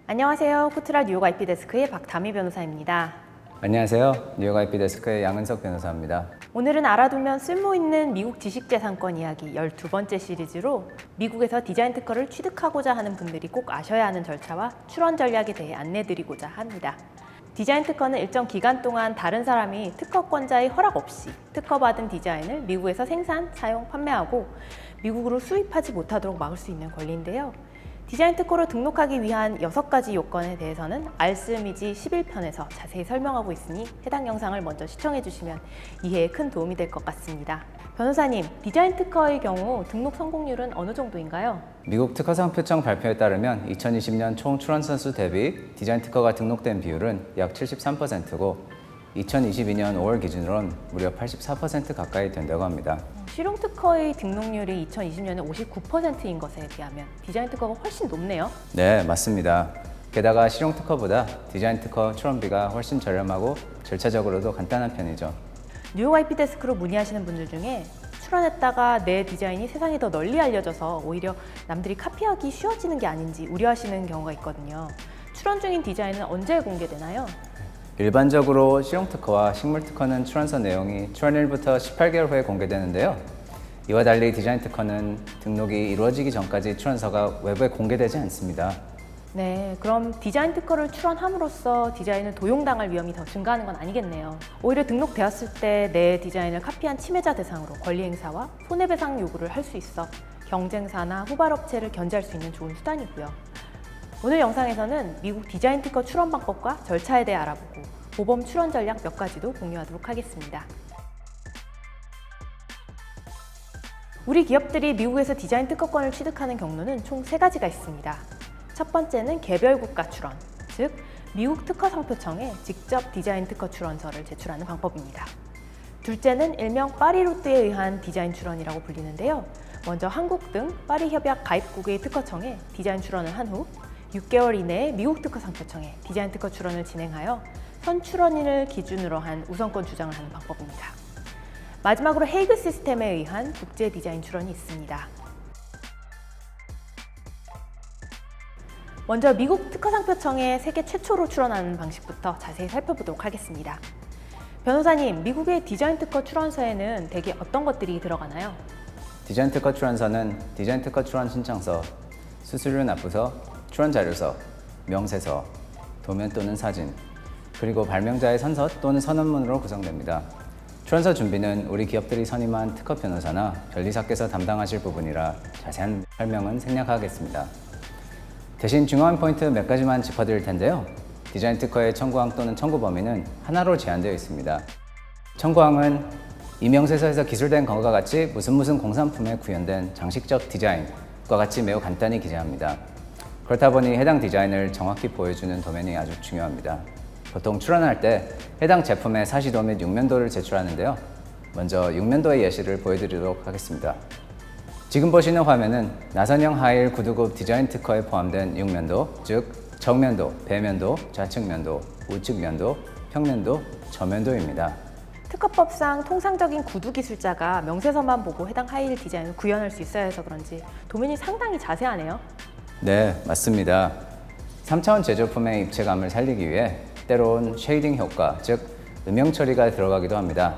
안녕하세요. 코트라 뉴욕 IP 데스크의 박다미 변호사입니다. 안녕하세요. 뉴욕 IP 데스크의 양은석 변호사입니다. 오늘은 알아두면 쓸모있는 미국 지식재산권 이야기 12번째 시리즈로 미국에서 디자인 특허를 취득하고자 하는 분들이 꼭 아셔야 하는 절차와 출원 전략에 대해 안내드리고자 합니다. 디자인 특허는 일정 기간 동안 다른 사람이 특허권자의 허락 없이 특허받은 디자인을 미국에서 생산, 사용, 판매하고 미국으로 수입하지 못하도록 막을 수 있는 권리인데요. 디자인 특허로 등록하기 위한 6가지 요건에 대해서는 알쓰미지 11편에서 자세히 설명하고 있으니 해당 영상을 먼저 시청해 주시면 이해에 큰 도움이 될 것 같습니다. 변호사님, 디자인 특허의 경우 등록 성공률은 어느 정도인가요? 미국 특허상표청 발표에 따르면 2020년 총 출원선 수 대비 디자인 특허가 등록된 비율은 약 73%고 2022년 5월 기준으로는 무려 84% 가까이 된다고 합니다. 실용 특허의 등록률이 2020년에 59%인 것에 비하면 디자인 특허가 훨씬 높네요. 네, 맞습니다. 게다가 실용 특허보다 디자인 특허 출원비가 훨씬 저렴하고 절차적으로도 간단한 편이죠. 뉴욕 IP 데스크로 문의하시는 분들 중에 출원했다가 내 디자인이 세상에 더 널리 알려져서 오히려 남들이 카피하기 쉬워지는 게 아닌지 우려하시는 경우가 있거든요. 출원 중인 디자인은 언제 공개되나요? 일반적으로 실용 특허와 식물 특허는 출원서 내용이 출원일부터 18개월 후에 공개되는데요. 이와 달리 디자인 특허는 등록이 이루어지기 전까지 출원서가 외부에 공개되지 않습니다. 네, 그럼 디자인 특허를 출원함으로써 디자인을 도용당할 위험이 더 증가하는 건 아니겠네요. 오히려 등록되었을 때 내 디자인을 카피한 침해자 대상으로 권리 행사와 손해배상 요구를 할 수 있어 경쟁사나 후발업체를 견제할 수 있는 좋은 수단이고요. 오늘 영상에서는 미국 디자인 특허 출원 방법과 절차에 대해 알아보고 보범 출원 전략 몇 가지도 공유하도록 하겠습니다. 우리 기업들이 미국에서 디자인 특허권을 취득하는 경로는 총 3가지가 있습니다. 첫 번째는 개별 국가 출원, 즉 미국 특허상표청에 직접 디자인 특허 출원서를 제출하는 방법입니다. 둘째는 일명 파리 루트에 의한 디자인 출원이라고 불리는데요. 먼저 한국 등 파리 협약 가입국의 특허청에 디자인 출원을 한 후 6개월 이내에 미국 특허상표청에 디자인 특허 출원을 진행하여 선 출원인을 기준으로 한 우선권 주장을 하는 방법입니다. 마지막으로 헤이그 시스템에 의한 국제 디자인 출원이 있습니다. 먼저 미국 특허상표청에 세계 최초로 출원하는 방식부터 자세히 살펴보도록 하겠습니다. 변호사님, 미국의 디자인 특허 출원서에는 대개 어떤 것들이 들어가나요? 디자인 특허 출원서는 디자인 특허 출원 신청서, 수수료 납부서, 출원 자료서, 명세서, 도면 또는 사진, 그리고 발명자의 선서 또는 선언문으로 구성됩니다. 출원서 준비는 우리 기업들이 선임한 특허 변호사나 변리사께서 담당하실 부분이라 자세한 설명은 생략하겠습니다. 대신 중요한 포인트 몇 가지만 짚어드릴 텐데요. 디자인 특허의 청구항 또는 청구 범위는 하나로 제한되어 있습니다. 청구항은 이 명세서에서 기술된 것과 같이 무슨 공산품에 구현된 장식적 디자인과 같이 매우 간단히 기재합니다. 그렇다 보니 해당 디자인을 정확히 보여주는 도면이 아주 중요합니다. 보통 출원할 때 해당 제품의 사시도 및 육면도를 제출하는데요. 먼저 육면도의 예시를 보여드리도록 하겠습니다. 지금 보시는 화면은 나선형 하이힐 구두굽 디자인 특허에 포함된 육면도, 즉 정면도, 배면도, 좌측면도, 우측면도, 평면도, 저면도입니다. 특허법상 통상적인 구두 기술자가 명세서만 보고 해당 하이힐 디자인을 구현할 수 있어야 해서 그런지 도면이 상당히 자세하네요. 네, 맞습니다. 3차원 제조품의 입체감을 살리기 위해 때론 쉐이딩 효과, 즉 음영 처리가 들어가기도 합니다.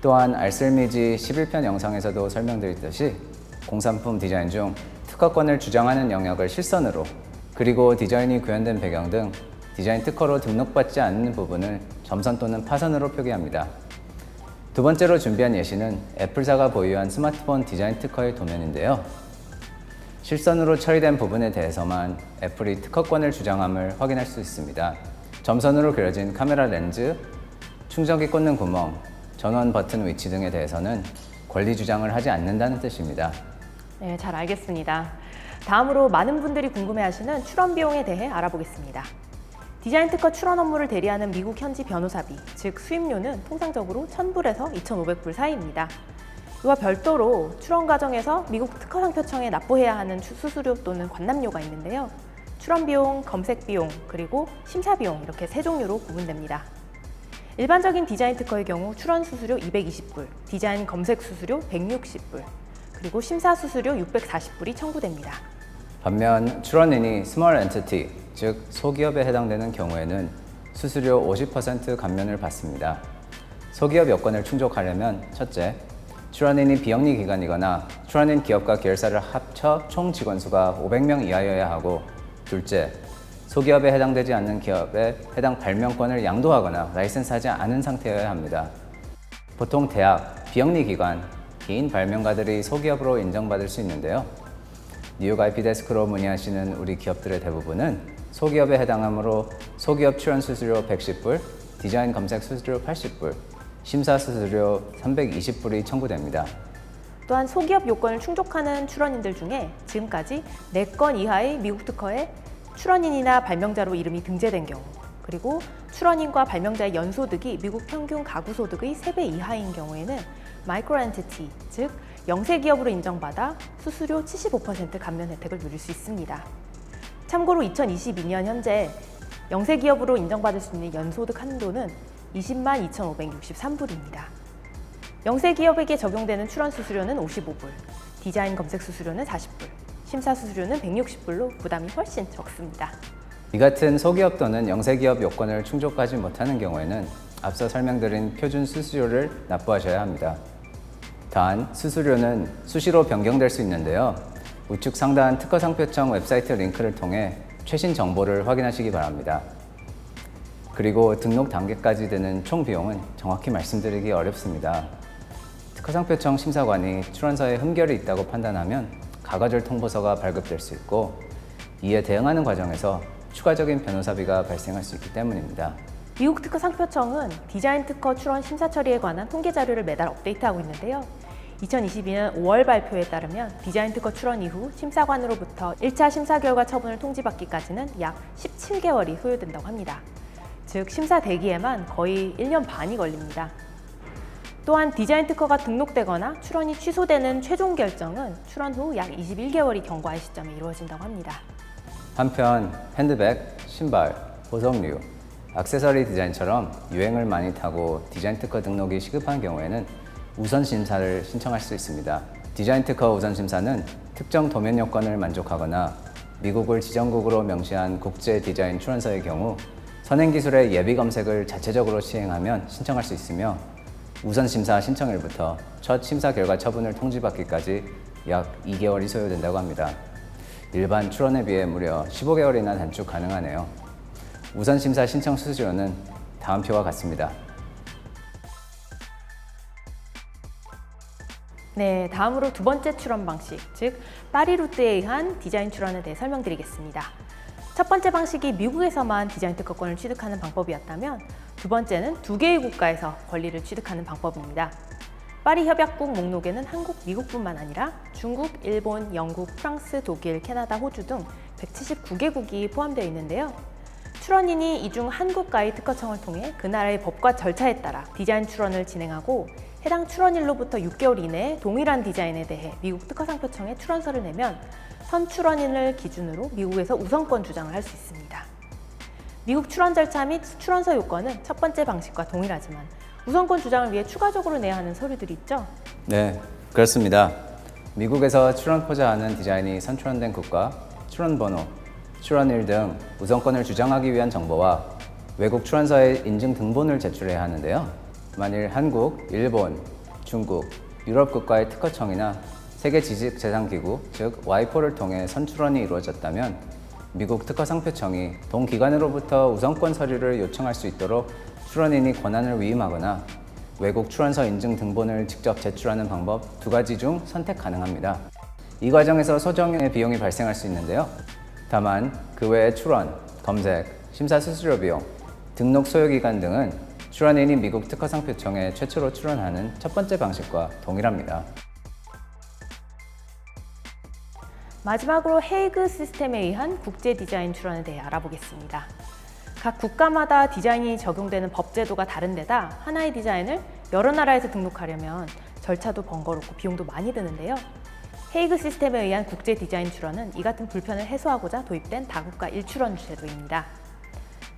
또한 알쓸미지 11편 영상에서도 설명드렸듯이 공산품 디자인 중 특허권을 주장하는 영역을 실선으로, 그리고 디자인이 구현된 배경 등 디자인 특허로 등록받지 않는 부분을 점선 또는 파선으로 표기합니다. 두 번째로 준비한 예시는 애플사가 보유한 스마트폰 디자인 특허의 도면인데요. 실선으로 처리된 부분에 대해서만 애플이 특허권을 주장함을 확인할 수 있습니다. 점선으로 그려진 카메라 렌즈, 충전기 꽂는 구멍, 전원 버튼 위치 등에 대해서는 권리 주장을 하지 않는다는 뜻입니다. 네, 잘 알겠습니다. 다음으로 많은 분들이 궁금해하시는 출원 비용에 대해 알아보겠습니다. 디자인 특허 출원 업무를 대리하는 미국 현지 변호사비, 즉 수임료는 통상적으로 1,000불에서 2,500불 사이입니다. 이와 별도로 출원 과정에서 미국 특허상표청에 납부해야 하는 수수료 또는 관람료가 있는데요. 출원 비용, 검색 비용, 그리고 심사 비용 이렇게 3종류로 구분됩니다. 일반적인 디자인 특허의 경우 출원 수수료 220불, 디자인 검색 수수료 160불, 그리고 심사 수수료 640불이 청구됩니다. 반면 출원인이 스몰 엔티티, 즉 소기업에 해당되는 경우에는 수수료 50% 감면을 받습니다. 소기업 요건을 충족하려면 첫째, 출원인이 비영리 기관이거나 출원인 기업과 계열사를 합쳐 총 직원 수가 500명 이하여야 하고, 둘째, 소기업에 해당되지 않는 기업에 해당 발명권을 양도하거나 라이센스하지 않은 상태여야 합니다. 보통 대학, 비영리 기관, 개인 발명가들이 소기업으로 인정받을 수 있는데요. 뉴욕 IP 데스크로 문의하시는 우리 기업들의 대부분은 소기업에 해당하므로 소기업 출원 수수료 110불, 디자인 검색 수수료 80불, 심사 수수료 320불이 청구됩니다. 또한 소기업 요건을 충족하는 출원인들 중에 지금까지 4건 이하의 미국 특허에 출원인이나 발명자로 이름이 등재된 경우, 그리고 출원인과 발명자의 연소득이 미국 평균 가구 소득의 3배 이하인 경우에는 마이크로 엔티티, 즉 영세 기업으로 인정받아 수수료 75% 감면 혜택을 누릴 수 있습니다. 참고로 2022년 현재 영세 기업으로 인정받을 수 있는 연소득 한도는 20만 2,563불입니다. 영세 기업에게 적용되는 출원 수수료는 55불, 디자인 검색 수수료는 40불, 심사 수수료는 160불로 부담이 훨씬 적습니다. 이 같은 소기업 또는 영세기업 요건을 충족하지 못하는 경우에는 앞서 설명드린 표준 수수료를 납부하셔야 합니다. 단, 수수료는 수시로 변경될 수 있는데요. 우측 상단 특허상표청 웹사이트 링크를 통해 최신 정보를 확인하시기 바랍니다. 그리고 등록 단계까지 드는 총 비용은 정확히 말씀드리기 어렵습니다. 특허상표청 심사관이 출원서에 흠결이 있다고 판단하면 가과절 통보서가 발급될 수 있고, 이에 대응하는 과정에서 추가적인 변호사비가 발생할 수 있기 때문입니다. 미국 특허 상표청은 디자인 특허 출원 심사 처리에 관한 통계 자료를 매달 업데이트하고 있는데요. 2022년 5월 발표에 따르면 디자인 특허 출원 이후 심사관으로부터 1차 심사 결과 처분을 통지받기까지는 약 17개월이 소요된다고 합니다. 즉 심사 대기에만 거의 1년 반이 걸립니다. 또한 디자인 특허가 등록되거나 출원이 취소되는 최종 결정은 출원 후 약 21개월이 경과의 시점에 이루어진다고 합니다. 한편 핸드백, 신발, 보석류, 액세서리 디자인처럼 유행을 많이 타고 디자인 특허 등록이 시급한 경우에는 우선 심사를 신청할 수 있습니다. 디자인 특허 우선 심사는 특정 도면 요건을 만족하거나 미국을 지정국으로 명시한 국제 디자인 출원서의 경우 선행 기술의 예비 검색을 자체적으로 시행하면 신청할 수 있으며, 우선 심사 신청일부터 첫 심사 결과 처분을 통지받기까지 약 2개월이 소요된다고 합니다. 일반 출원에 비해 무려 15개월이나 단축 가능하네요. 우선 심사 신청 수수료는 다음 표와 같습니다. 네, 다음으로 두 번째 출원 방식, 즉 파리 루트에 의한 디자인 출원에 대해 설명드리겠습니다. 첫 번째 방식이 미국에서만 디자인 특허권을 취득하는 방법이었다면, 두 번째는 2개의 국가에서 권리를 취득하는 방법입니다. 파리 협약국 목록에는 한국, 미국뿐만 아니라 중국, 일본, 영국, 프랑스, 독일, 캐나다, 호주 등 179개국이 포함되어 있는데요. 출원인이 이 중 한 국가의 특허청을 통해 그 나라의 법과 절차에 따라 디자인 출원을 진행하고, 해당 출원일로부터 6개월 이내에 동일한 디자인에 대해 미국 특허상표청에 출원서를 내면 선 출원인을 기준으로 미국에서 우선권 주장을 할 수 있습니다. 미국 출원 절차 및 출원서 요건은 첫 번째 방식과 동일하지만 우선권 주장을 위해 추가적으로 내야 하는 서류들이 있죠? 네, 그렇습니다. 미국에서 출원코자 하는 디자인이 선출원된 국가, 출원번호, 출원일 등 우선권을 주장하기 위한 정보와 외국 출원서의 인증 등본을 제출해야 하는데요. 만일 한국, 일본, 중국, 유럽 국가의 특허청이나 세계 지식재산기구, 즉 와이포를 통해 선출원이 이루어졌다면 미국 특허상표청이 동기관으로부터 우선권 서류를 요청할 수 있도록 출원인이 권한을 위임하거나 외국 출원서 인증 등본을 직접 제출하는 방법 2가지 중 선택 가능합니다. 이 과정에서 소정의 비용이 발생할 수 있는데요. 다만 그 외에 출원, 검색, 심사 수수료 비용, 등록 소요기간 등은 출원인이 미국 특허상표청에 최초로 출원하는 첫 번째 방식과 동일합니다. 마지막으로 헤이그 시스템에 의한 국제 디자인 출원에 대해 알아보겠습니다. 각 국가마다 디자인이 적용되는 법 제도가 다른 데다 하나의 디자인을 여러 나라에서 등록하려면 절차도 번거롭고 비용도 많이 드는데요. 헤이그 시스템에 의한 국제 디자인 출원은 이 같은 불편을 해소하고자 도입된 다국가 1출원 제도입니다.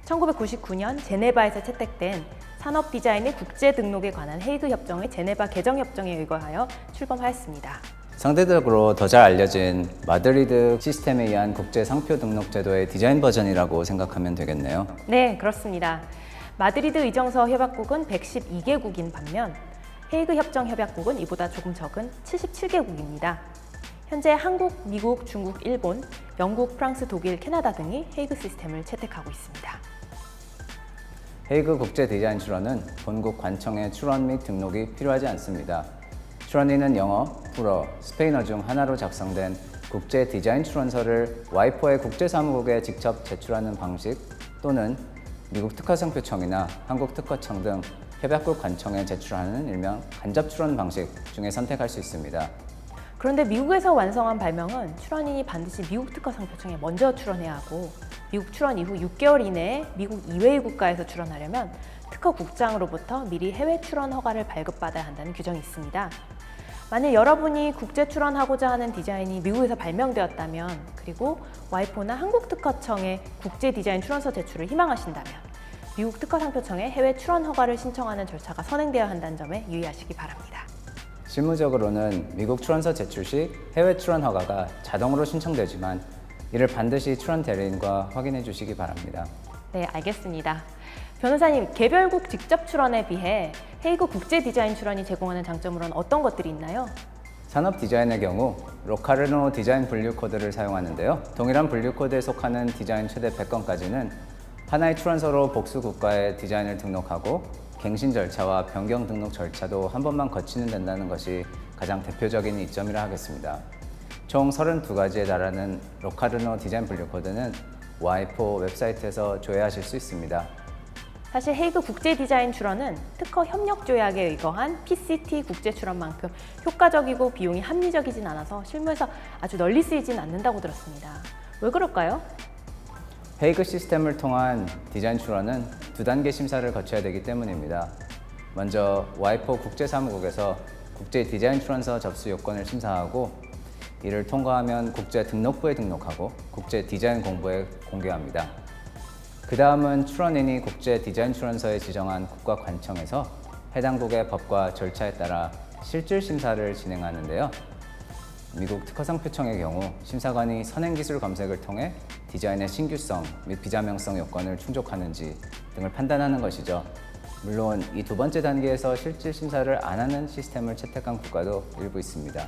1999년 제네바에서 채택된 산업 디자인의 국제 등록에 관한 헤이그 협정의 제네바 개정 협정에 의거하여 출범하였습니다. 상대적으로 더 잘 알려진 마드리드 시스템에 의한 국제 상표 등록 제도의 디자인 버전이라고 생각하면 되겠네요. 네, 그렇습니다. 마드리드 의정서 협약국은 112개국인 반면 헤이그 협정 협약국은 이보다 조금 적은 77개국입니다. 현재 한국, 미국, 중국, 일본, 영국, 프랑스, 독일, 캐나다 등이 헤이그 시스템을 채택하고 있습니다. 헤이그 국제 디자인 출원은 본국 관청의 출원 및 등록이 필요하지 않습니다. 출원인은 영어, 불어, 스페인어 중 하나로 작성된 국제 디자인 출원서를 와이포의 국제사무국에 직접 제출하는 방식 또는 미국 특허상표청이나 한국 특허청 등 협약국 관청에 제출하는 일명 간접 출원 방식 중에 선택할 수 있습니다. 그런데 미국에서 완성한 발명은 출원인이 반드시 미국 특허상표청에 먼저 출원해야 하고 미국 출원 이후 6개월 이내에 미국 이외의 국가에서 출원하려면 특허국장으로부터 미리 해외 출원 허가를 발급받아야 한다는 규정이 있습니다. 만일 여러분이 국제 출원하고자 하는 디자인이 미국에서 발명되었다면 그리고 와이포나 한국 특허청에 국제 디자인 출원서 제출을 희망하신다면 미국 특허상표청에 해외 출원 허가를 신청하는 절차가 선행되어야 한다는 점에 유의하시기 바랍니다. 실무적으로는 미국 출원서 제출 시 해외 출원 허가가 자동으로 신청되지만 이를 반드시 출원 대리인과 확인해 주시기 바랍니다. 네, 알겠습니다. 변호사님, 개별국 직접 출원에 비해 헤이그 국제 디자인 출원이 제공하는 장점으로는 어떤 것들이 있나요? 산업 디자인의 경우 로카르노 디자인 분류 코드를 사용하는데요. 동일한 분류 코드에 속하는 디자인 최대 100건까지는 하나의 출원서로 복수 국가의 디자인을 등록하고 갱신 절차와 변경 등록 절차도 한 번만 거치면 된다는 것이 가장 대표적인 이점이라 하겠습니다. 총 32가지에 달하는 로카르노 디자인 분류 코드는 와이포 웹사이트에서 조회하실 수 있습니다. 사실 헤이그 국제 디자인 출원은 특허 협력 조약에 의거한 PCT 국제 출원만큼 효과적이고 비용이 합리적이진 않아서 실무에서 아주 널리 쓰이진 않는다고 들었습니다. 왜 그럴까요? 헤이그 시스템을 통한 디자인 출원은 2단계 심사를 거쳐야 되기 때문입니다. 먼저 와이포 국제사무국에서 국제 디자인 출원서 접수 요건을 심사하고 이를 통과하면 국제 등록부에 등록하고 국제 디자인 공부에 공개합니다. 그 다음은 출원인이 국제 디자인 출원서에 지정한 국가 관청에서 해당국의 법과 절차에 따라 실질 심사를 진행하는데요. 미국 특허상표청의 경우 심사관이 선행기술 검색을 통해 디자인의 신규성 및 비자명성 요건을 충족하는지 등을 판단하는 것이죠. 물론 이 2번째 단계에서 실질 심사를 안 하는 시스템을 채택한 국가도 일부 있습니다.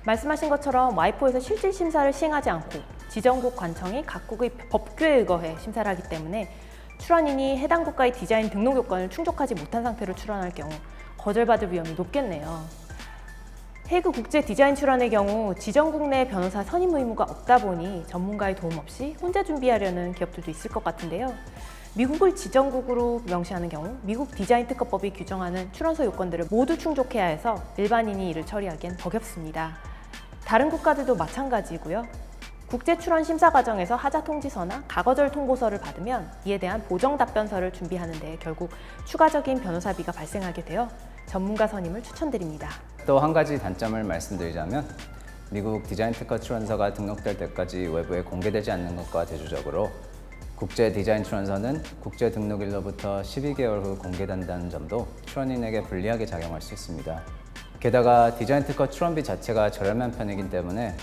말씀하신 것처럼 와이포에서 실질 심사를 시행하지 않고 지정국 관청이 각국의 법규에 의거해 심사를 하기 때문에 출원인이 해당 국가의 디자인 등록 요건을 충족하지 못한 상태로 출원할 경우 거절받을 위험이 높겠네요. 헤이그 국제 디자인 출원의 경우 지정국 내 변호사 선임 의무가 없다 보니 전문가의 도움 없이 혼자 준비하려는 기업들도 있을 것 같은데요. 미국을 지정국으로 명시하는 경우 미국 디자인 특허법이 규정하는 출원서 요건들을 모두 충족해야 해서 일반인이 이를 처리하기엔 버겁습니다. 다른 국가들도 마찬가지고요. 국제 출원 심사 과정에서 하자 통지서나 가거절 통보서를 받으면 이에 대한 보정 답변서를 준비하는 데 결국 추가적인 변호사비가 발생하게 되어 전문가 선임을 추천드립니다. 또 한 가지 단점을 말씀드리자면 미국 디자인 특허 출원서가 등록될 때까지 외부에 공개되지 않는 것과 대조적으로 국제 디자인 출원서는 국제 등록일로부터 12개월 후 공개된다는 점도 출원인에게 불리하게 작용할 수 있습니다. 게다가 디자인 특허 출원비 자체가 저렴한 편이기 때문에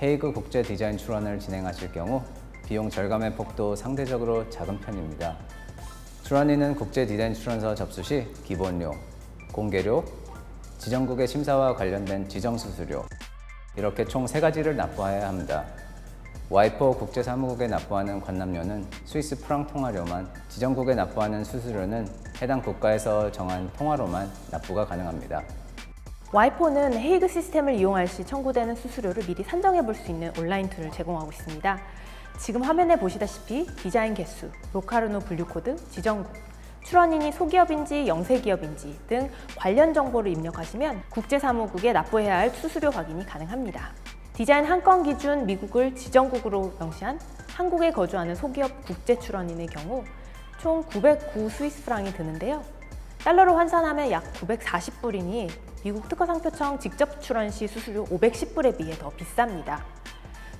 헤이그 국제 디자인 출원을 진행하실 경우 비용 절감의 폭도 상대적으로 작은 편입니다. 출원인은 국제 디자인 출원서 접수 시 기본료, 공개료, 지정국의 심사와 관련된 지정수수료 이렇게 총 3가지를 납부해야 합니다. 와이포 국제사무국에 납부하는 관납료는 스위스 프랑 통화료만, 지정국에 납부하는 수수료는 해당 국가에서 정한 통화로만 납부가 가능합니다. 와이포는 헤이그 시스템을 이용할 시 청구되는 수수료를 미리 산정해 볼 수 있는 온라인 툴을 제공하고 있습니다. 지금 화면에 보시다시피 디자인 개수, 로카르노 분류 코드, 지정국, 출원인이 소기업인지 영세기업인지 등 관련 정보를 입력하시면 국제사무국에 납부해야 할 수수료 확인이 가능합니다. 디자인 한 건 기준 미국을 지정국으로 명시한 한국에 거주하는 소기업 국제 출원인의 경우 총 909 스위스 프랑이 드는데요. 달러로 환산하면 약 940불이니 미국 특허상표청 직접 출원 시 수수료 510불에 비해 더 비쌉니다.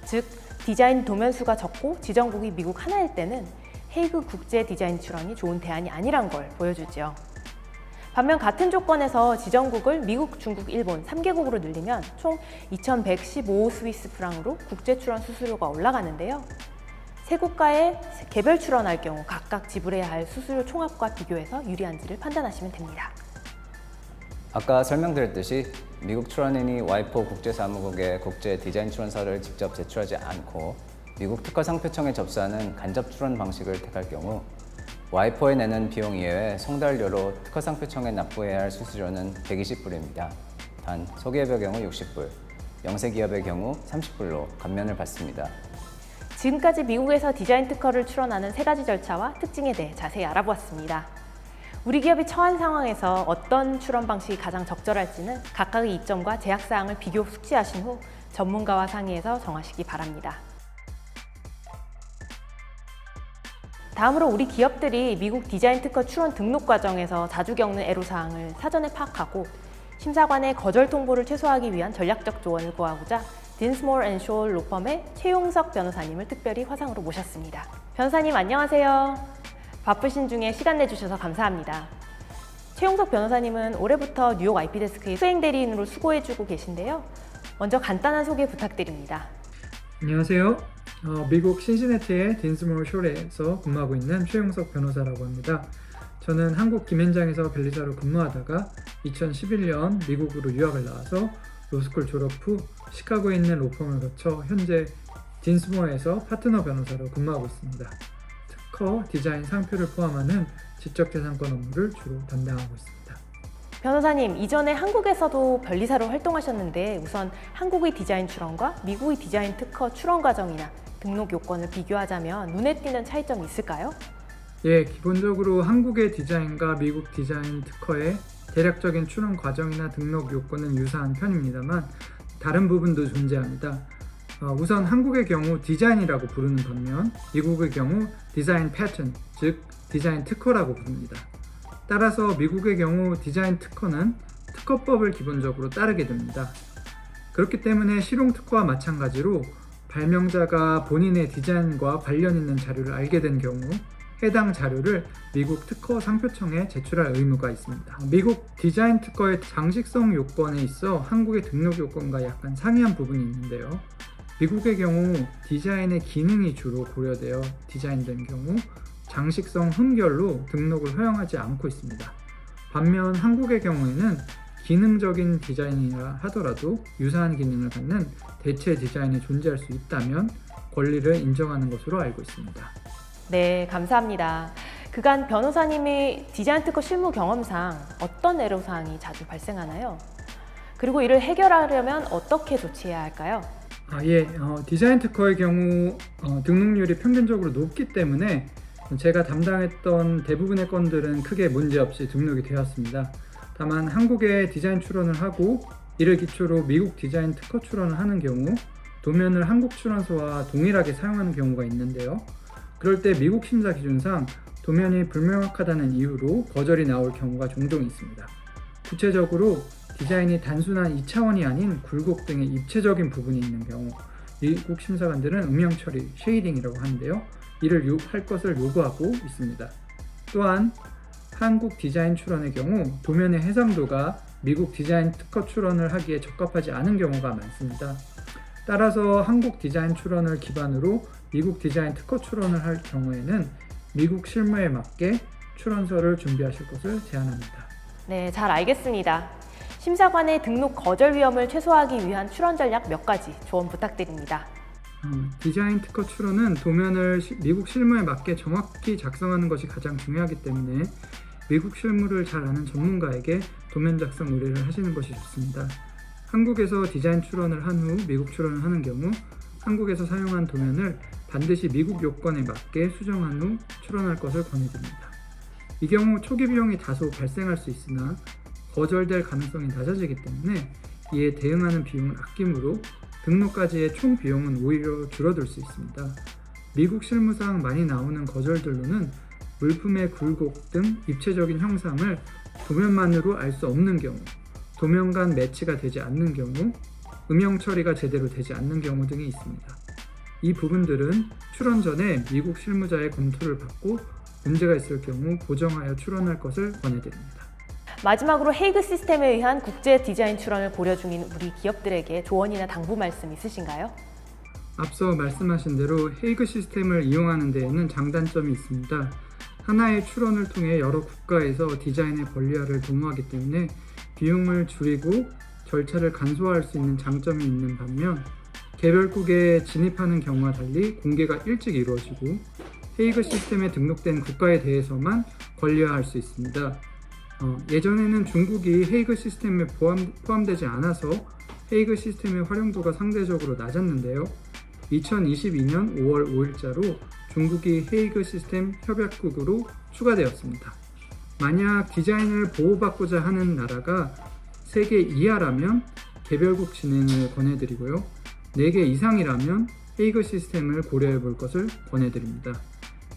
즉, 디자인 도면 수가 적고 지정국이 미국 하나일 때는 헤이그 국제 디자인 출원이 좋은 대안이 아니란 걸 보여주죠. 반면 같은 조건에서 지정국을 미국, 중국, 일본 3개국으로 늘리면 총 2,115 스위스 프랑으로 국제 출원 수수료가 올라가는데요. 세 국가의 개별 출원할 경우 각각 지불해야 할 수수료 총합과 비교해서 유리한지를 판단하시면 됩니다. 아까 설명드렸듯이 미국 출원인이 와이포 국제사무국에 국제 디자인 출원서를 직접 제출하지 않고 미국 특허 상표청에 접수하는 간접 출원 방식을 택할 경우 와이포에 내는 비용 이외에 송달료로 특허 상표청에 납부해야 할 수수료는 120불입니다. 단 소기업의 경우 60불, 영세기업의 경우 30불로 감면을 받습니다. 지금까지 미국에서 디자인 특허를 출원하는 세 가지 절차와 특징에 대해 자세히 알아보았습니다. 우리 기업이 처한 상황에서 어떤 출원 방식이 가장 적절할지는 각각의 이점과 제약사항을 비교 숙지하신 후 전문가와 상의해서 정하시기 바랍니다. 다음으로 우리 기업들이 미국 디자인 특허 출원 등록 과정에서 자주 겪는 애로사항을 사전에 파악하고 심사관의 거절 통보를 최소화하기 위한 전략적 조언을 구하고자 딘스모어 앤 쇼 로펌의 최용석 변호사님을 특별히 화상으로 모셨습니다. 변호사님 안녕하세요. 바쁘신 중에 시간 내주셔서 감사합니다. 최용석 변호사님은 올해부터 뉴욕 IP데스크의 수행 대리인으로 수고해주고 계신데요. 먼저 간단한 소개 부탁드립니다. 안녕하세요. 미국 신시내티의 딘스모어 숄에서 근무하고 있는 최용석 변호사라고 합니다. 저는 한국 김현장에서 변리사로 근무하다가 2011년 미국으로 유학을 나와서 로스쿨 졸업 후 시카고에 있는 로펌을 거쳐 현재 딘스모어에서 파트너 변호사로 근무하고 있습니다. 특허, 디자인, 상표를 포함하는 지적재산권 업무를 주로 담당하고 있습니다. 변호사님, 이전에 한국에서도 변리사로 활동하셨는데 우선 한국의 디자인 출원과 미국의 디자인 특허 출원 과정이나 등록 요건을 비교하자면 눈에 띄는 차이점이 있을까요? 예, 기본적으로 한국의 디자인과 미국 디자인 특허의 대략적인 출원 과정이나 등록 요건은 유사한 편입니다만 다른 부분도 존재합니다. 우선 한국의 경우 디자인이라고 부르는 반면 미국의 경우 디자인 패턴, 즉 디자인 특허라고 부릅니다. 따라서 미국의 경우 디자인 특허는 특허법을 기본적으로 따르게 됩니다. 그렇기 때문에 실용 특허와 마찬가지로 발명자가 본인의 디자인과 관련 있는 자료를 알게 된 경우 해당 자료를 미국 특허 상표청에 제출할 의무가 있습니다. 미국 디자인 특허의 장식성 요건에 있어 한국의 등록 요건과 약간 상이한 부분이 있는데요. 미국의 경우 디자인의 기능이 주로 고려되어 디자인된 경우 장식성 흠결로 등록을 허용하지 않고 있습니다. 반면 한국의 경우에는 기능적인 디자인이라 하더라도 유사한 기능을 갖는 대체 디자인이 존재할 수 있다면 권리를 인정하는 것으로 알고 있습니다. 네, 감사합니다. 그간 변호사님의 디자인 특허 실무 경험상 어떤 애로사항이 자주 발생하나요? 그리고 이를 해결하려면 어떻게 조치해야 할까요? 디자인 특허의 경우 등록률이 평균적으로 높기 때문에 제가 담당했던 대부분의 건들은 크게 문제없이 등록이 되었습니다. 다만 한국에 디자인 출원을 하고 이를 기초로 미국 디자인 특허 출원을 하는 경우 도면을 한국 출원서와 동일하게 사용하는 경우가 있는데요. 그럴 때 미국 심사 기준상 도면이 불명확하다는 이유로 거절이 나올 경우가 종종 있습니다. 구체적으로 디자인이 단순한 2차원이 아닌 굴곡 등의 입체적인 부분이 있는 경우 미국 심사관들은 음영 처리, 쉐이딩이라고 하는데요. 이를 할 것을 요구하고 있습니다. 또한 한국 디자인 출원의 경우 도면의 해상도가 미국 디자인 특허 출원을 하기에 적합하지 않은 경우가 많습니다. 따라서 한국 디자인 출원을 기반으로 미국 디자인 특허 출원을 할 경우에는 미국 실무에 맞게 출원서를 준비하실 것을 제안합니다. 네, 잘 알겠습니다. 심사관의 등록 거절 위험을 최소화하기 위한 출원 전략 몇 가지 조언 부탁드립니다. 디자인 특허 출원은 도면을 미국 실무에 맞게 정확히 작성하는 것이 가장 중요하기 때문에 미국 실무를 잘 아는 전문가에게 도면 작성 의뢰를 하시는 것이 좋습니다. 한국에서 디자인 출원을 한 후 미국 출원을 하는 경우 한국에서 사용한 도면을 반드시 미국 요건에 맞게 수정한 후 출원할 것을 권해드립니다. 이 경우 초기 비용이 다소 발생할 수 있으나 거절될 가능성이 낮아지기 때문에 이에 대응하는 비용을 아끼므로 등록까지의 총 비용은 오히려 줄어들 수 있습니다. 미국 실무상 많이 나오는 거절들로는 물품의 굴곡 등 입체적인 형상을 도면만으로 알 수 없는 경우, 도면 간 매치가 되지 않는 경우, 음영 처리가 제대로 되지 않는 경우 등이 있습니다. 이 부분들은 출원 전에 미국 실무자의 검토를 받고 문제가 있을 경우 보정하여 출원할 것을 권해드립니다. 마지막으로 헤이그 시스템에 의한 국제 디자인 출원을 고려 중인 우리 기업들에게 조언이나 당부 말씀 있으신가요? 앞서 말씀하신 대로 헤이그 시스템을 이용하는 데에는 장단점이 있습니다. 하나의 출원을 통해 여러 국가에서 디자인의 권리화를 도모하기 때문에 비용을 줄이고 절차를 간소화할 수 있는 장점이 있는 반면 개별국에 진입하는 경우와 달리 공개가 일찍 이루어지고 헤이그 시스템에 등록된 국가에 대해서만 권리화할 수 있습니다. 예전에는 중국이 헤이그 시스템에 포함되지 않아서 헤이그 시스템의 활용도가 상대적으로 낮았는데요. 2022년 5월 5일자로 중국이 헤이그 시스템 협약국으로 추가되었습니다. 만약 디자인을 보호받고자 하는 나라가 3개 이하라면 개별국 진행을 권해드리고요. 4개 이상이라면 헤이그 시스템을 고려해 볼 것을 권해드립니다.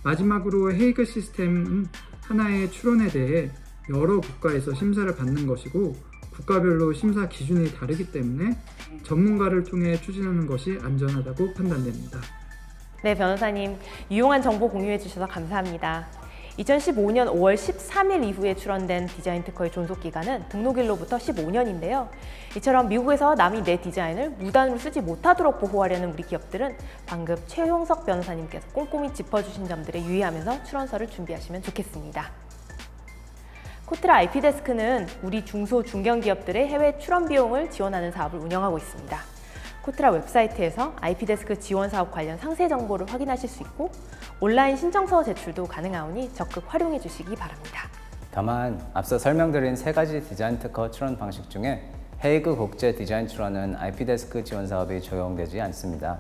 마지막으로 헤이그 시스템은 하나의 출원에 대해 여러 국가에서 심사를 받는 것이고 국가별로 심사 기준이 다르기 때문에 전문가를 통해 추진하는 것이 안전하다고 판단됩니다. 네, 변호사님. 유용한 정보 공유해 주셔서 감사합니다. 2015년 5월 13일 이후에 출원된 디자인 특허의 존속 기간은 등록일로부터 15년인데요. 이처럼 미국에서 남이 내 디자인을 무단으로 쓰지 못하도록 보호하려는 우리 기업들은 방금 최용석 변호사님께서 꼼꼼히 짚어주신 점들에 유의하면서 출원서를 준비하시면 좋겠습니다. 코트라 IP데스크는 우리 중소 중견기업들의 해외 출원 비용을 지원하는 사업을 운영하고 있습니다. 코트라 웹사이트에서 IP데스크 지원 사업 관련 상세 정보를 확인하실 수 있고 온라인 신청서 제출도 가능하오니 적극 활용해 주시기 바랍니다. 다만 앞서 설명드린 3가지 디자인 특허 출원 방식 중에 헤이그 국제 디자인 출원은 IP데스크 지원 사업이 적용되지 않습니다.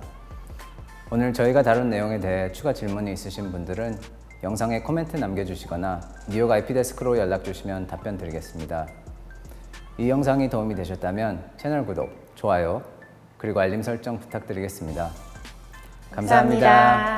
오늘 저희가 다룬 내용에 대해 추가 질문이 있으신 분들은 영상에 코멘트 남겨주시거나 뉴욕 IP데스크로 연락주시면 답변 드리겠습니다. 이 영상이 도움이 되셨다면 채널 구독, 좋아요, 그리고 알림 설정 부탁드리겠습니다. 감사합니다.